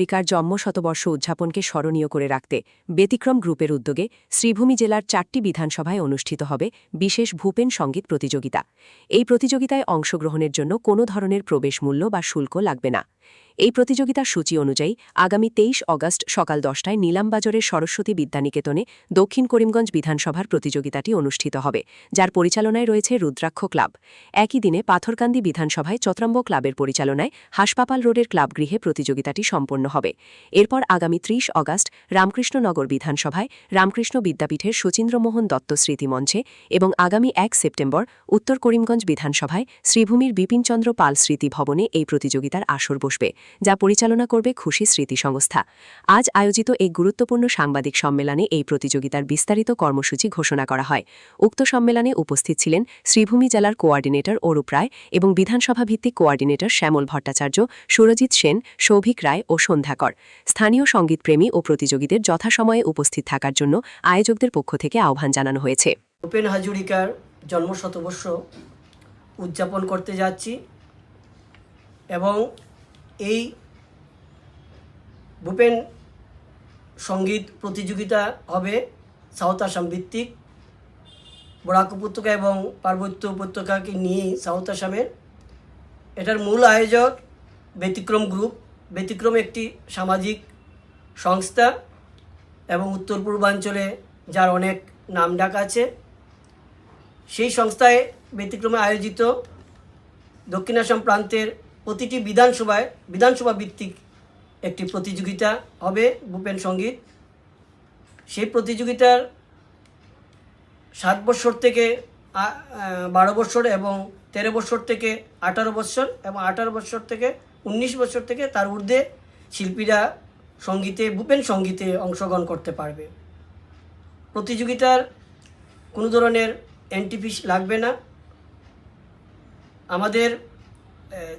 বিকার জন্ম শতবর্ষ উদযাপনকে স্মরণীয় করে রাখতে ব্যতিক্রম গ্রুপের উদ্যোগে শ্রীভূমি জেলার ৪টি বিধানসভায় অনুষ্ঠিত হবে বিশেষ ভূপেন সঙ্গীত প্রতিযোগিতা। এই প্রতিযোগিতায় অংশগ্রহণের জন্য কোনো ধরনের প্রবেশ মূল্য বা শুল্ক লাগবে না। এই প্রতিযোগিতার সূচি অনুযায়ী আগামী ২৩ অগাস্ট সকাল ১০টায় নিলামবাজারের সরস্বতী বিদ্যানিকেতনে দক্ষিণ করিমগঞ্জ বিধানসভার প্রতিযোগিতাটি অনুষ্ঠিত হবে, যার পরিচালনায় রয়েছে রুদ্রাক্ষ ক্লাব। একই দিনে পাথরকান্দি বিধানসভায় চত্রম্ব ক্লাবের পরিচালনায় হাসপাতাল রোডের ক্লাবগৃহে প্রতিযোগিতাটি সম্পন্ন হবে। এরপর আগামী ৩০ অগাস্ট রামকৃষ্ণনগর বিধানসভায় রামকৃষ্ণ বিদ্যাপীঠের শচীন্দ্রমোহন দত্ত স্মৃতি মঞ্চে এবং আগামী ১ সেপ্টেম্বর উত্তর করিমগঞ্জ বিধানসভায় শ্রীভূমির বিপিনচন্দ্র পাল স্মৃতি ভবনে এই প্রতিযোগিতার আসর বসবে, যা পরিচালনা করবে খুশি স্মৃতি সংস্থা। আজ আয়োজিত এই গুরুত্বপূর্ণ সাংবাদিক সম্মেলনে এই প্রতিযোগিতার বিস্তারিত কর্মসূচি ঘোষণা করা হয়। উক্ত সম্মেলনে উপস্থিত ছিলেন শ্রীভূমি জেলার কোঅর্ডিনেটর অরূপ রায় এবং বিধানসভা ভিত্তিক কোঅর্ডিনেটর শ্যামল ভট্টাচার্য, সুরজিৎ সেন, সৌভিক রায় ও সন্ধ্যাকর। স্থানীয় সঙ্গীতপ্রেমী ও প্রতিযোগীদের যথাসময়ে উপস্থিত থাকার জন্য আয়োজকদের পক্ষ থেকে আহ্বান জানানো হয়েছে। ভূপেন হাজরিকার জন্ম শতবর্ষ উদযাপন করতে যাচ্ছি এবং এই ভূপেন সঙ্গীত প্রতিযোগিতা হবে সাউথ আসাম ভিত্তিক। বরাক উপত্যকা এবং পার্বত্য উপত্যকাকে নিয়ে সাউথ আসামের। এটার মূল আয়োজক ব্যতিক্রম গ্রুপ। ব্যতিক্রম একটি সামাজিক সংস্থা এবং উত্তর পূর্বাঞ্চলে যার অনেক নামডাক আছে। সেই সংস্থায় ব্যতিক্রমে আয়োজিত দক্ষিণ আসাম প্রান্তের প্রতিটি বিধানসভা ভিত্তিক একটি প্রতিযোগিতা হবে ভূপেন সঙ্গীত। সেই প্রতিযোগিতার ৭ বছর থেকে ১২ বছর এবং ১৩ বছর থেকে ১৮ বছর এবং ১৮ বছর থেকে ১৯ বছর থেকে তার ঊর্ধ্বে শিল্পীরা ভূপেন সঙ্গীতে অংশগ্রহণ করতে পারবে। প্রতিযোগিতার কোনো ধরনের এন্ট্রি ফিস লাগবে না। আমাদের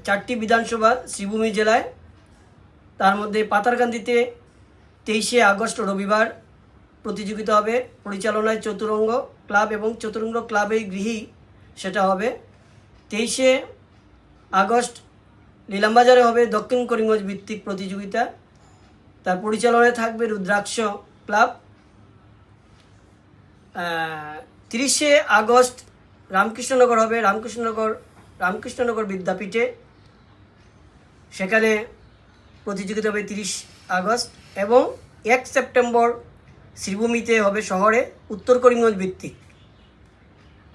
৪টি বিধানসভা শ্রীভূমি জেলায়, তার মধ্যে পাথারকান্দিতে ২৩শে আগস্ট রবিবার প্রতিযোগিতা হবে। পরিচালনায় চতুরঙ্গ ক্লাব এবং চতুরঙ্গ ক্লাবের গৃহেই সেটা হবে। ২৩শে আগস্ট নিলামবাজারে হবে দক্ষিণ করিমগঞ্জ ভিত্তিক প্রতিযোগিতা, তার পরিচালনায় থাকবে রুদ্রাক্ষ ক্লাব। ৩০শে আগস্ট রামকৃষ্ণনগর হবে রামকৃষ্ণনগর বিদ্যাপীঠে, সেখানে প্রতিযোগিতা হবে ৩০ আগস্ট এবং ১ সেপ্টেম্বর শ্রীভূমিতে হবে শহরে উত্তর করিমগঞ্জ ভিত্তিক।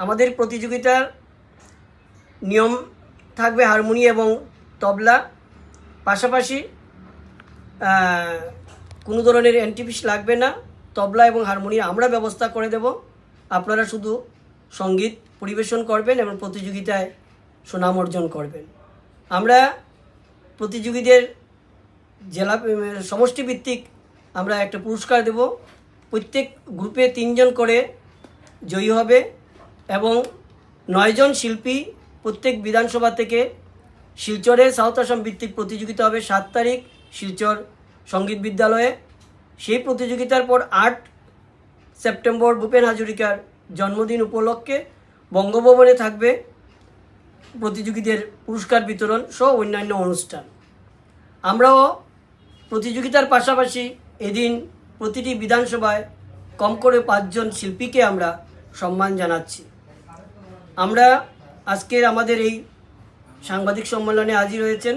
আমাদের প্রতিযোগিতার নিয়ম থাকবে হারমোনি এবং তবলা, পাশাপাশি কোনো ধরনের এন্ট্রি ফিস লাগবে না। তবলা এবং হারমোনি আমরা ব্যবস্থা করে দেব, আপনারা শুধু সঙ্গীত পরিবেশন করবেন এবং প্রতিযোগিতায় সুনাম অর্জন করবেন। আমরা প্রতিযোগীদের জেলা সমষ্টিভিত্তিক আমরা একটা পুরস্কার দেব। প্রত্যেক গ্রুপে ৩ জন করে জয়ী হবে এবং ৯ জন শিল্পী প্রত্যেক বিধানসভা থেকে শিলচরে সাউথ আসাম ভিত্তিক প্রতিযোগিতা হবে ৭ তারিখ শিলচর সঙ্গীত বিদ্যালয়ে। সেই প্রতিযোগিতার পর ৮ সেপ্টেম্বর ভূপেন হাজরিকার জন্মদিন উপলক্ষে বঙ্গভবনে থাকবে প্রতিযোগীদের পুরস্কার বিতরণ সহ অন্যান্য অনুষ্ঠান। আমরাও প্রতিযোগিতার পাশাপাশি এদিন প্রতিটি বিধানসভায় কম করে ৫ জন শিল্পীকে আমরা সম্মান জানাচ্ছি। আমরা আজকের আমাদের এই সাংবাদিক সম্মেলনে হাজির হয়েছেন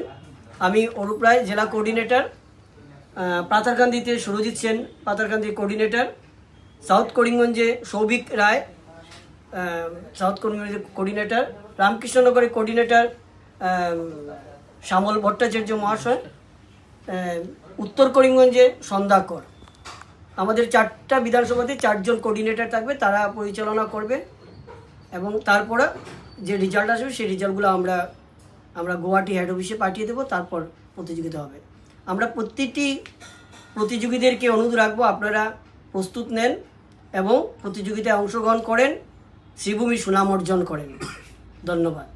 আমি অরূপ রায়, জেলা কোঅর্ডিনেটর। পাথারকান্দিতে সুরজিৎ সেন, পাথারকান্দির কোঅর্ডিনেটর। সাউথ করিমগঞ্জে সৌভিক রায়, সাউথ করিমগঞ্জের কোঅর্ডিনেটর। রামকৃষ্ণনগরের কোঅর্ডিনেটর শ্যামল ভট্টাচার্য মহাশয়। উত্তর করিমগঞ্জে সন্ধ্যাকর। আমাদের ৪টা বিধানসভাতে ৪ জন কোঅর্ডিনেটর থাকবে, তারা পরিচালনা করবে এবং তারপরে যে রেজাল্ট আসবে সেই রেজাল্টগুলো আমরা গুয়াহাটি হেড অফিসে পাঠিয়ে দেবো, তারপর প্রতিযোগিতা হবে। আমরা প্রতিটি প্রতিযোগীদেরকে অনুরোধ রাখবো আপনারা প্রস্তুত নেন এবং প্রতিযোগিতায় অংশগ্রহণ করেন, শ্রীভূমি সুনাম অর্জন করেন। ধন্যবাদ।